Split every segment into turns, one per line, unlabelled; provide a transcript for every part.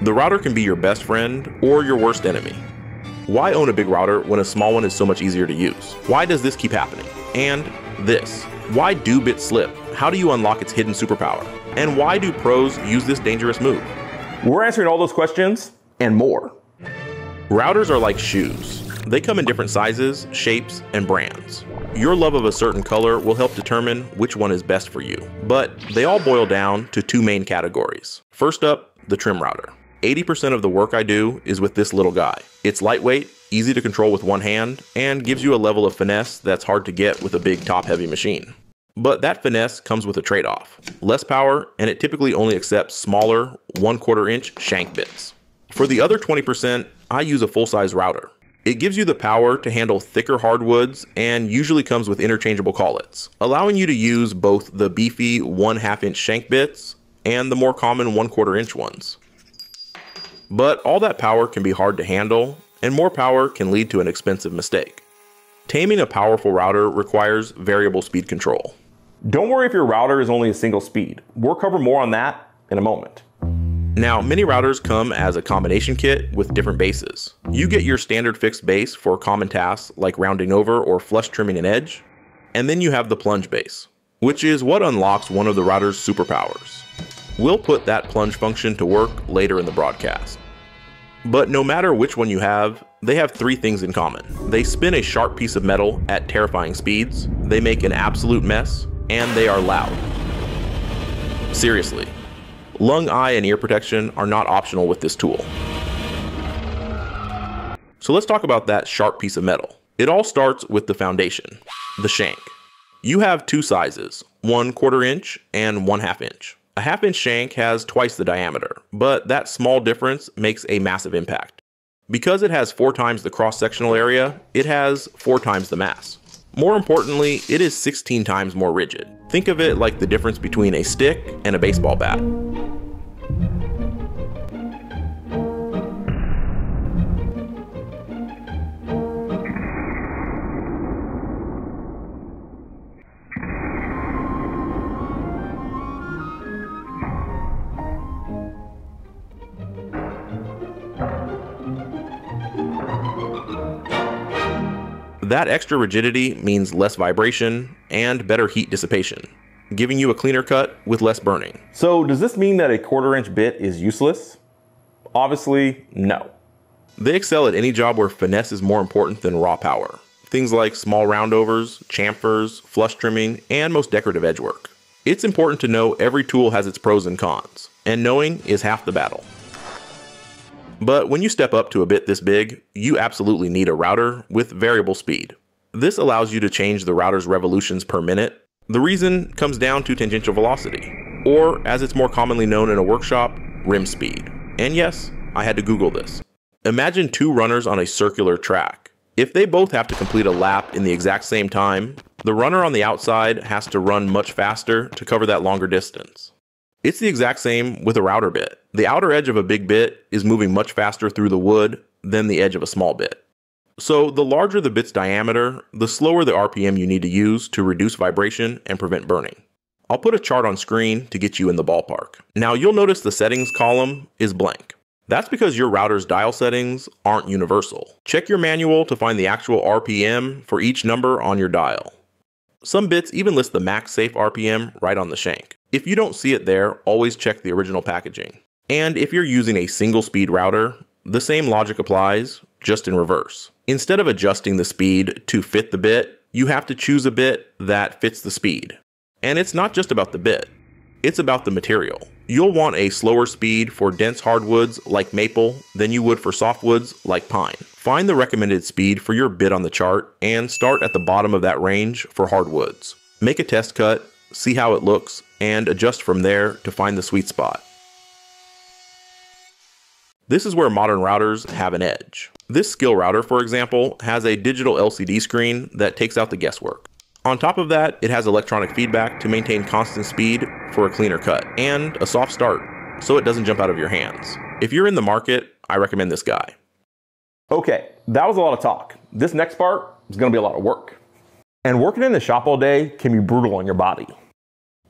The router can be your best friend or your worst enemy. Why own a big router when a small one is so much easier to use? Why does this keep happening? And this. Why do bits slip? How do you unlock its hidden superpower? And why do pros use this dangerous move?
We're answering all those questions and more.
Routers are like shoes. They come in different sizes, shapes, and brands. Your love of a certain color will help determine which one is best for you, but they all boil down to two main categories. First up, the trim router. 80% of the work I do is with this little guy. It's lightweight, easy to control with one hand, and gives you a level of finesse that's hard to get with a big top-heavy machine. But that finesse comes with a trade-off. Less power, and it typically only accepts smaller 1/4 inch shank bits. For the other 20%, I use a full-size router. It gives you the power to handle thicker hardwoods and usually comes with interchangeable collets, allowing you to use both the beefy 1/2 inch shank bits and the more common 1/4 inch ones. But all that power can be hard to handle, and more power can lead to an expensive mistake. Taming a powerful router requires variable speed control.
Don't worry if your router is only a single speed. We'll cover more on that in a moment.
Now, many routers come as a combination kit with different bases. You get your standard fixed base for common tasks like rounding over or flush trimming an edge, and then you have the plunge base, which is what unlocks one of the router's superpowers. We'll put that plunge function to work later in the broadcast. But no matter which one you have, they have three things in common. They spin a sharp piece of metal at terrifying speeds, they make an absolute mess, and they are loud. Seriously, lung, eye, and ear protection are not optional with this tool. So let's talk about that sharp piece of metal. It all starts with the foundation, the shank. You have two sizes, 1/4 inch and 1/2 inch. A 1/2 inch shank has twice the diameter, but that small difference makes a massive impact. Because it has 4 times the cross-sectional area, it has 4 times the mass. More importantly, it is 16 times more rigid. Think of it like the difference between a stick and a baseball bat. That extra rigidity means less vibration and better heat dissipation, giving you a cleaner cut with less burning.
So does this mean that a 1/4 inch bit is useless? Obviously, no.
They excel at any job where finesse is more important than raw power. Things like small roundovers, chamfers, flush trimming, and most decorative edge work. It's important to know every tool has its pros and cons, and knowing is half the battle. But when you step up to a bit this big, you absolutely need a router with variable speed. This allows you to change the router's revolutions per minute. The reason comes down to tangential velocity, or as it's more commonly known in a workshop, rim speed. And yes, I had to Google this. Imagine 2 runners on a circular track. If they both have to complete a lap in the exact same time, the runner on the outside has to run much faster to cover that longer distance. It's the exact same with a router bit. The outer edge of a big bit is moving much faster through the wood than the edge of a small bit. So the larger the bit's diameter, the slower the RPM you need to use to reduce vibration and prevent burning. I'll put a chart on screen to get you in the ballpark. Now you'll notice the settings column is blank. That's because your router's dial settings aren't universal. Check your manual to find the actual RPM for each number on your dial. Some bits even list the max safe RPM right on the shank. If you don't see it there, always check the original packaging. And if you're using a single speed router, the same logic applies, just in reverse. Instead of adjusting the speed to fit the bit, you have to choose a bit that fits the speed. And it's not just about the bit, it's about the material. You'll want a slower speed for dense hardwoods like maple than you would for softwoods like pine. Find the recommended speed for your bit on the chart and start at the bottom of that range for hardwoods. Make a test cut, see how it looks, and adjust from there to find the sweet spot. This is where modern routers have an edge. This skil router, for example, has a digital LCD screen that takes out the guesswork. On top of that, it has electronic feedback to maintain constant speed for a cleaner cut, and a soft start, so it doesn't jump out of your hands. If you're in the market, I recommend this guy.
Okay, that was a lot of talk. This next part is gonna be a lot of work. And working in the shop all day can be brutal on your body.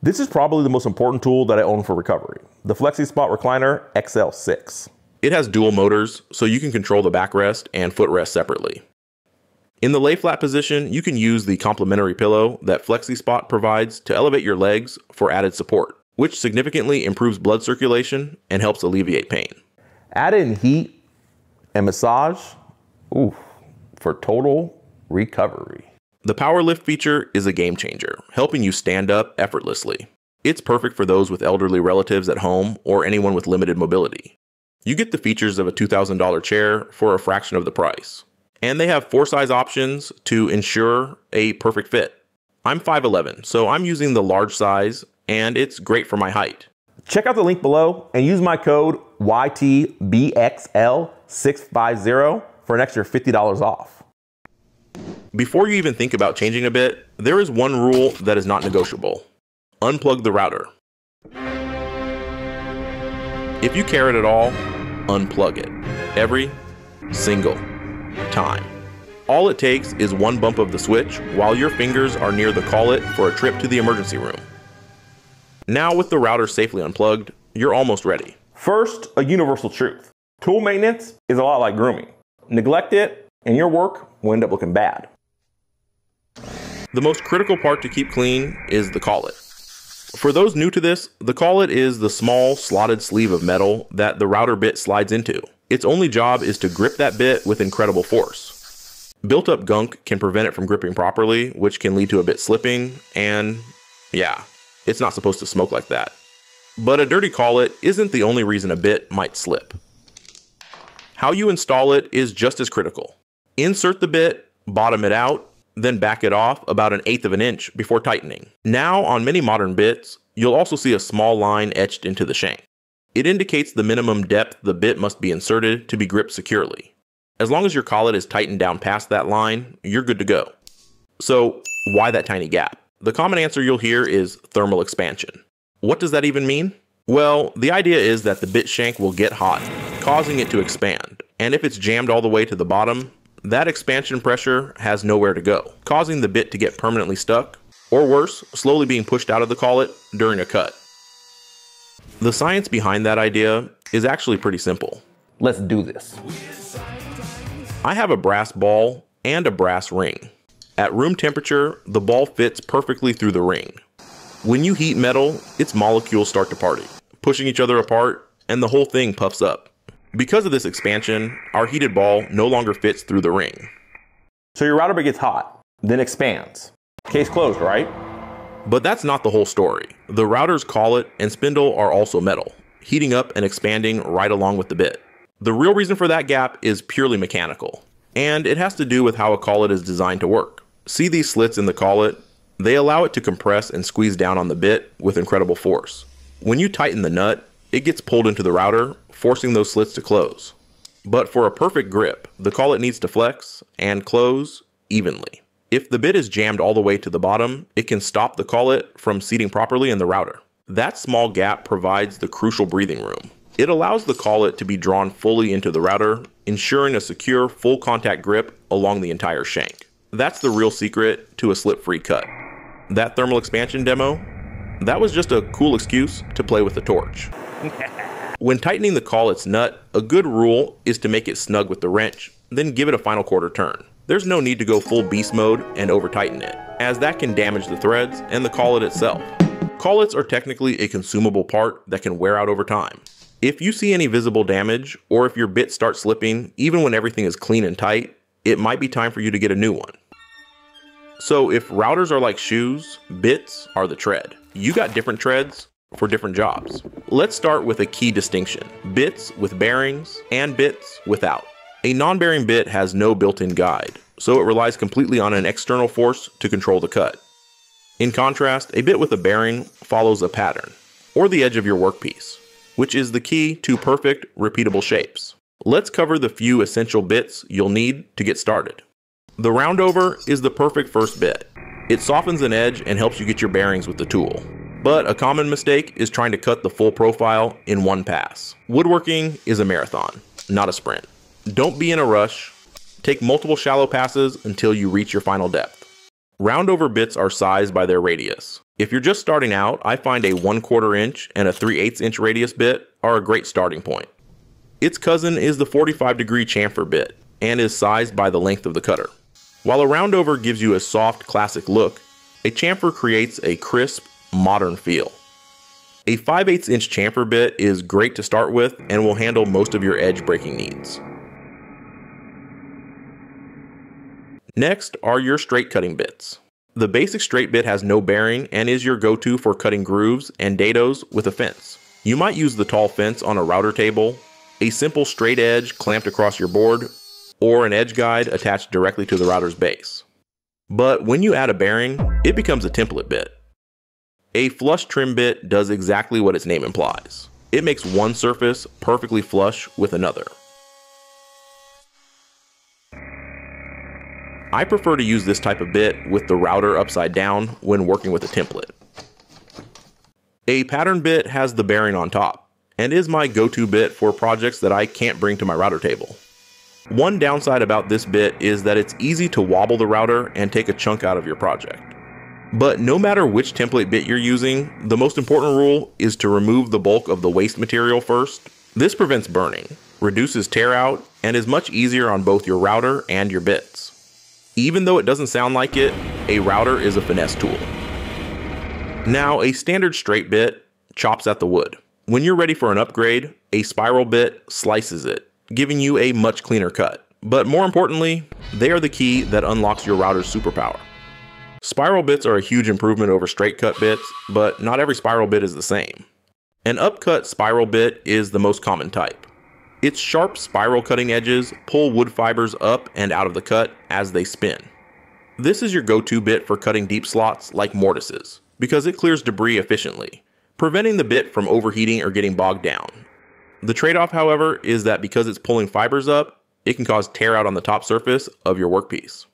This is probably the most important tool that I own for recovery, the FlexiSpot Recliner XL6.
It has dual motors, so you can control the backrest and footrest separately. In the lay flat position, you can use the complementary pillow that FlexiSpot provides to elevate your legs for added support, which significantly improves blood circulation and helps alleviate pain.
Add in heat and massage, for total recovery.
The power lift feature is a game changer, helping you stand up effortlessly. It's perfect for those with elderly relatives at home or anyone with limited mobility. You get the features of a $2,000 chair for a fraction of the price. And they have 4 size options to ensure a perfect fit. I'm 5'11", so I'm using the large size, and it's great for my height.
Check out the link below and use my code YTBXL650 for an extra $50 off.
Before you even think about changing a bit, there is one rule that is not negotiable. Unplug the router. If you care it at all, unplug it. Every single time. All it takes is one bump of the switch while your fingers are near the collet for a trip to the emergency room. Now with the router safely unplugged, you're almost ready.
First, a universal truth. Tool maintenance is a lot like grooming. Neglect it and your work will end up looking bad.
The most critical part to keep clean is the collet. For those new to this, the collet is the small slotted sleeve of metal that the router bit slides into. Its only job is to grip that bit with incredible force. Built-up gunk can prevent it from gripping properly, which can lead to a bit slipping, and yeah, it's not supposed to smoke like that. But a dirty collet isn't the only reason a bit might slip. How you install it is just as critical. Insert the bit, bottom it out, then back it off about 1/8 of an inch before tightening. Now, on many modern bits, you'll also see a small line etched into the shank. It indicates the minimum depth the bit must be inserted to be gripped securely. As long as your collet is tightened down past that line, you're good to go. So, why that tiny gap? The common answer you'll hear is thermal expansion. What does that even mean? Well, the idea is that the bit shank will get hot, causing it to expand. And if it's jammed all the way to the bottom, that expansion pressure has nowhere to go, causing the bit to get permanently stuck, or worse, slowly being pushed out of the collet during a cut. The science behind that idea is actually pretty simple.
Let's do this.
I have a brass ball and a brass ring. At room temperature, the ball fits perfectly through the ring. When you heat metal, its molecules start to party, pushing each other apart, and the whole thing puffs up. Because of this expansion, our heated ball no longer fits through the ring.
So your router bit gets hot, then expands. Case closed, right?
But that's not the whole story. The router's collet and spindle are also metal, heating up and expanding right along with the bit. The real reason for that gap is purely mechanical, and it has to do with how a collet is designed to work. See these slits in the collet? They allow it to compress and squeeze down on the bit with incredible force. When you tighten the nut, it gets pulled into the router, forcing those slits to close. But for a perfect grip, the collet needs to flex and close evenly. If the bit is jammed all the way to the bottom, it can stop the collet from seating properly in the router. That small gap provides the crucial breathing room. It allows the collet to be drawn fully into the router, ensuring a secure, full contact grip along the entire shank. That's the real secret to a slip-free cut. That thermal expansion demo, that was just a cool excuse to play with the torch. When tightening the collet's nut, a good rule is to make it snug with the wrench, then give it a final quarter turn. There's no need to go full beast mode and over tighten it, as that can damage the threads and the collet itself. Collets are technically a consumable part that can wear out over time. If you see any visible damage, or if your bit starts slipping even when everything is clean and tight, it might be time for you to get a new one. So if routers are like shoes, bits are the tread. You got different treads for different jobs. Let's start with a key distinction: bits with bearings and bits without. A non-bearing bit has no built-in guide, so it relies completely on an external force to control the cut. In contrast, a bit with a bearing follows a pattern, or the edge of your workpiece, which is the key to perfect, repeatable shapes. Let's cover the few essential bits you'll need to get started. The roundover is the perfect first bit. It softens an edge and helps you get your bearings with the tool. But a common mistake is trying to cut the full profile in one pass. Woodworking is a marathon, not a sprint. Don't be in a rush. Take multiple shallow passes until you reach your final depth. Roundover bits are sized by their radius. If you're just starting out, I find a 1/4 inch and a 3/8 inch radius bit are a great starting point. Its cousin is the 45-degree chamfer bit and is sized by the length of the cutter. While a roundover gives you a soft, classic look, a chamfer creates a crisp, modern feel. A 5/8 inch chamfer bit is great to start with and will handle most of your edge breaking needs. Next are your straight cutting bits. The basic straight bit has no bearing and is your go-to for cutting grooves and dados with a fence. You might use the tall fence on a router table, a simple straight edge clamped across your board, or an edge guide attached directly to the router's base. But when you add a bearing, it becomes a template bit. A flush trim bit does exactly what its name implies. It makes one surface perfectly flush with another. I prefer to use this type of bit with the router upside down when working with a template. A pattern bit has the bearing on top and is my go-to bit for projects that I can't bring to my router table. One downside about this bit is that it's easy to wobble the router and take a chunk out of your project. But no matter which template bit you're using, the most important rule is to remove the bulk of the waste material first. This prevents burning, reduces tear out, and is much easier on both your router and your bits. Even though it doesn't sound like it, a router is a finesse tool. Now, a standard straight bit chops at the wood. When you're ready for an upgrade, a spiral bit slices it, giving you a much cleaner cut. But more importantly, they are the key that unlocks your router's superpower. Spiral bits are a huge improvement over straight cut bits, but not every spiral bit is the same. An upcut spiral bit is the most common type. Its sharp spiral cutting edges pull wood fibers up and out of the cut as they spin. This is your go-to bit for cutting deep slots like mortises, because it clears debris efficiently, preventing the bit from overheating or getting bogged down. The trade-off, however, is that because it's pulling fibers up, it can cause tear out on the top surface of your workpiece.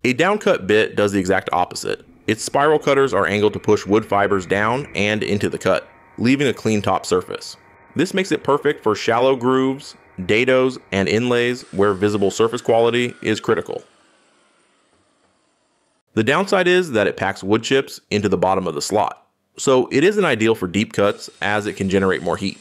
A downcut bit does the exact opposite. Its spiral cutters are angled to push wood fibers down and into the cut, leaving a clean top surface. This makes it perfect for shallow grooves, dados, and inlays where visible surface quality is critical. The downside is that it packs wood chips into the bottom of the slot, so it isn't ideal for deep cuts as it can generate more heat.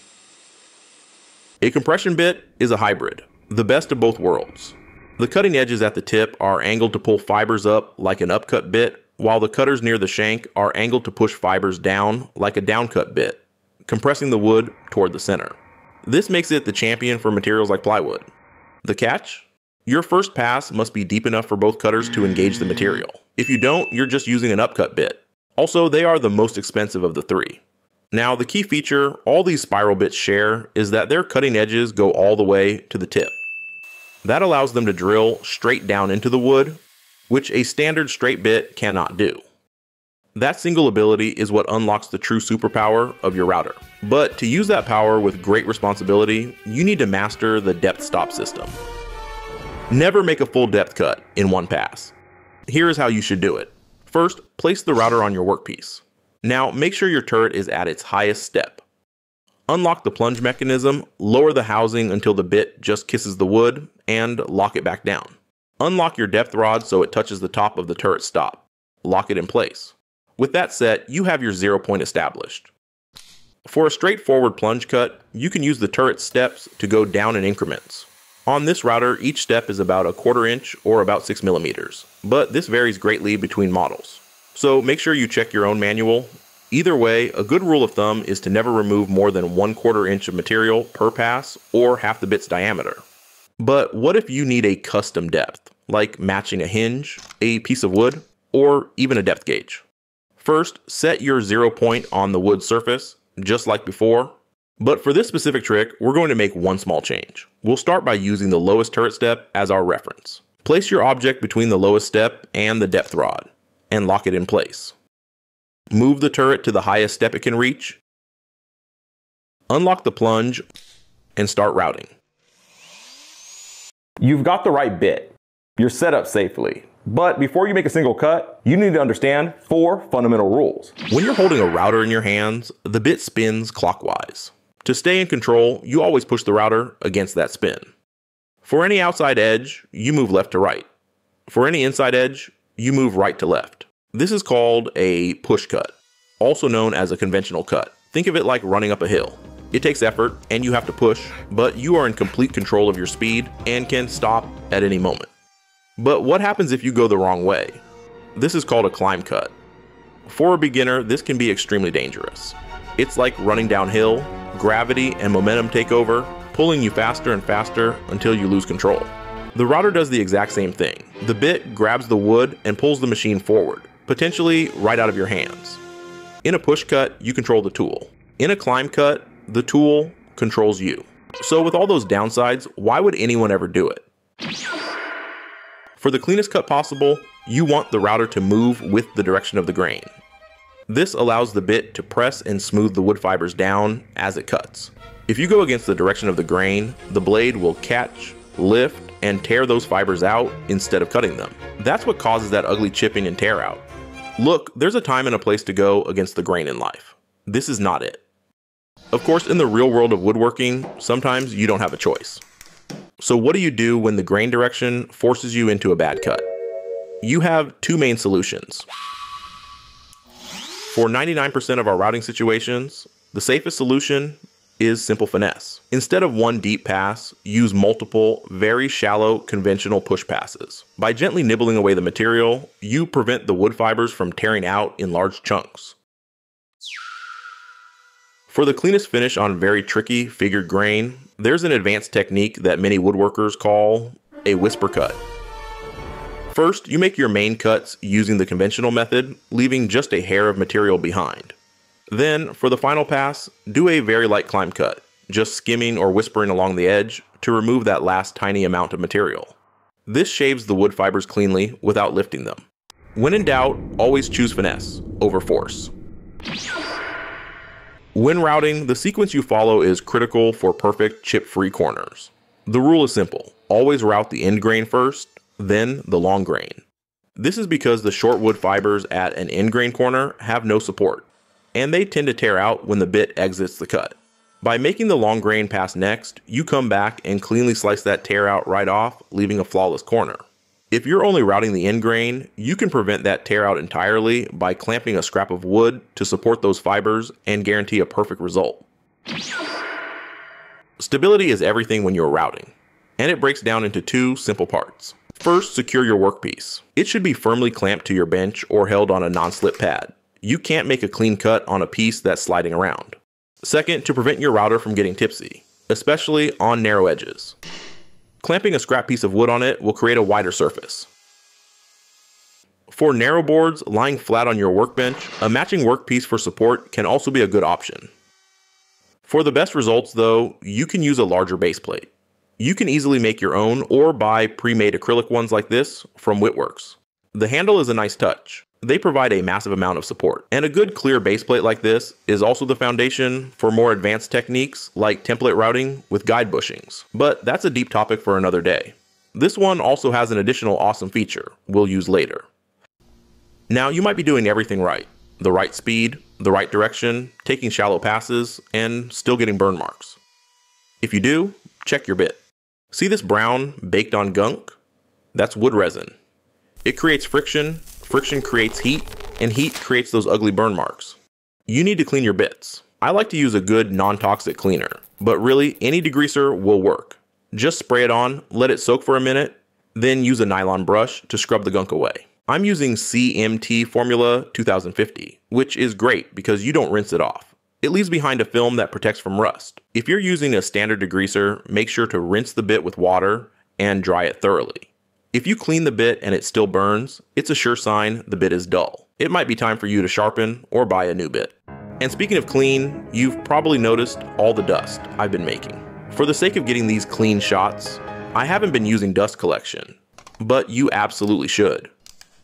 A compression bit is a hybrid, the best of both worlds. The cutting edges at the tip are angled to pull fibers up like an upcut bit, while the cutters near the shank are angled to push fibers down like a downcut bit, compressing the wood toward the center. This makes it the champion for materials like plywood. The catch? Your first pass must be deep enough for both cutters to engage the material. If you don't, you're just using an upcut bit. Also, they are the most expensive of the three. Now, the key feature all these spiral bits share is that their cutting edges go all the way to the tip. That allows them to drill straight down into the wood, which a standard straight bit cannot do. That single ability is what unlocks the true superpower of your router. But to use that power with great responsibility, you need to master the depth stop system. Never make a full depth cut in one pass. Here is how you should do it. First, place the router on your workpiece. Now, make sure your turret is at its highest step. Unlock the plunge mechanism, lower the housing until the bit just kisses the wood, and lock it back down. Unlock your depth rod so it touches the top of the turret stop. Lock it in place. With that set, you have your 0 point established. For a straightforward plunge cut, you can use the turret steps to go down in increments. On this router, each step is about 1/4 inch or about 6 millimeters, but this varies greatly between models. So make sure you check your own manual. Either way, a good rule of thumb is to never remove more than 1/4 inch of material per pass or half the bit's diameter. But what if you need a custom depth, like matching a hinge, a piece of wood, or even a depth gauge? First, set your 0 point on the wood surface, just like before. But for this specific trick, we're going to make one small change. We'll start by using the lowest turret step as our reference. Place your object between the lowest step and the depth rod, and lock it in place. Move the turret to the highest step it can reach. Unlock the plunge, and start routing.
You've got the right bit. You're set up safely. But before you make a single cut, you need to understand 4 fundamental rules.
When you're holding a router in your hands, the bit spins clockwise. To stay in control, you always push the router against that spin. For any outside edge, you move left to right. For any inside edge, you move right to left. This is called a push cut, also known as a conventional cut. Think of it like running up a hill. It takes effort and you have to push, but you are in complete control of your speed and can stop at any moment. But what happens if you go the wrong way? This is called a climb cut. For a beginner, this can be extremely dangerous. It's like running downhill, gravity and momentum take over, pulling you faster and faster until you lose control. The router does the exact same thing. The bit grabs the wood and pulls the machine forward, potentially right out of your hands. In a push cut, you control the tool. In a climb cut, the tool controls you. So with all those downsides, why would anyone ever do it? For the cleanest cut possible, you want the router to move with the direction of the grain. This allows the bit to press and smooth the wood fibers down as it cuts. If you go against the direction of the grain, the blade will catch, lift, and tear those fibers out instead of cutting them. That's what causes that ugly chipping and tear out. Look, there's a time and a place to go against the grain in life. This is not it. Of course, in the real world of woodworking, sometimes you don't have a choice. So what do you do when the grain direction forces you into a bad cut? You have two main solutions. For 99% of our routing situations, the safest solution is simple finesse. Instead of one deep pass, use multiple, very shallow, conventional push passes. By gently nibbling away the material, you prevent the wood fibers from tearing out in large chunks. For the cleanest finish on very tricky figured grain, there's an advanced technique that many woodworkers call a whisper cut. First, you make your main cuts using the conventional method, leaving just a hair of material behind. Then, for the final pass, do a very light climb cut, just skimming or whispering along the edge to remove that last tiny amount of material. This shaves the wood fibers cleanly without lifting them. When in doubt, always choose finesse over force. When routing, the sequence you follow is critical for perfect chip-free corners. The rule is simple. Always route the end grain first, then the long grain. This is because the short wood fibers at an end grain corner have no support, and they tend to tear out when the bit exits the cut. By making the long grain pass next, you come back and cleanly slice that tear out right off, leaving a flawless corner. If you're only routing the end grain, you can prevent that tear out entirely by clamping a scrap of wood to support those fibers and guarantee a perfect result. Stability is everything when you're routing, and it breaks down into two simple parts. First, secure your workpiece. It should be firmly clamped to your bench or held on a non-slip pad. You can't make a clean cut on a piece that's sliding around. Second, to prevent your router from getting tipsy, especially on narrow edges. Clamping a scrap piece of wood on it will create a wider surface. For narrow boards lying flat on your workbench, a matching workpiece for support can also be a good option. For the best results though, you can use a larger base plate. You can easily make your own or buy pre-made acrylic ones like this from Whitworks. The handle is a nice touch. They provide a massive amount of support. And a good clear base plate like this is also the foundation for more advanced techniques like template routing with guide bushings. But that's a deep topic for another day. This one also has an additional awesome feature we'll use later. Now you might be doing everything right. The right speed, the right direction, taking shallow passes, and still getting burn marks. If you do, check your bit. See this brown baked on gunk? That's wood resin. It creates friction, friction creates heat, and heat creates those ugly burn marks. You need to clean your bits. I like to use a good non-toxic cleaner, but really any degreaser will work. Just spray it on, let it soak for a minute, then use a nylon brush to scrub the gunk away. I'm using CMT Formula 2050, which is great because you don't rinse it off. It leaves behind a film that protects from rust. If you're using a standard degreaser, make sure to rinse the bit with water and dry it thoroughly. If you clean the bit and it still burns, it's a sure sign the bit is dull. It might be time for you to sharpen or buy a new bit. And speaking of clean, you've probably noticed all the dust I've been making. For the sake of getting these clean shots, I haven't been using dust collection, but you absolutely should.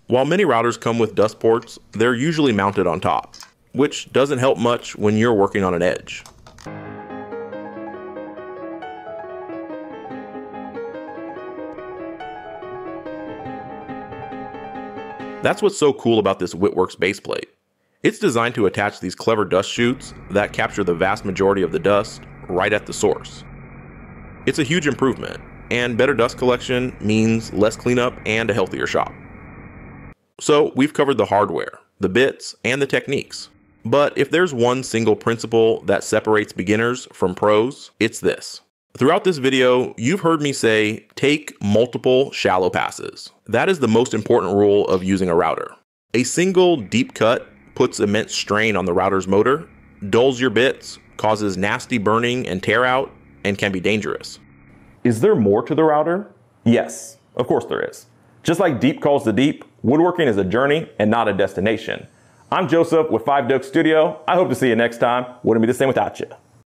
While many routers come with dust ports, they're usually mounted on top, which doesn't help much when you're working on an edge. That's what's so cool about this Whitworks base plate. It's designed to attach these clever dust chutes that capture the vast majority of the dust right at the source. It's a huge improvement, and better dust collection means less cleanup and a healthier shop. So we've covered the hardware, the bits, and the techniques. But if there's one single principle that separates beginners from pros, it's this. Throughout this video, you've heard me say, take multiple shallow passes. That is the most important rule of using a router. A single deep cut puts immense strain on the router's motor, dulls your bits, causes nasty burning and tear out, and can be dangerous.
Is there more to the router? Yes, of course there is. Just like deep calls to deep, woodworking is a journey and not a destination. I'm Joseph with 5 Doak Studio. I hope to see you next time. Wouldn't be the same without you.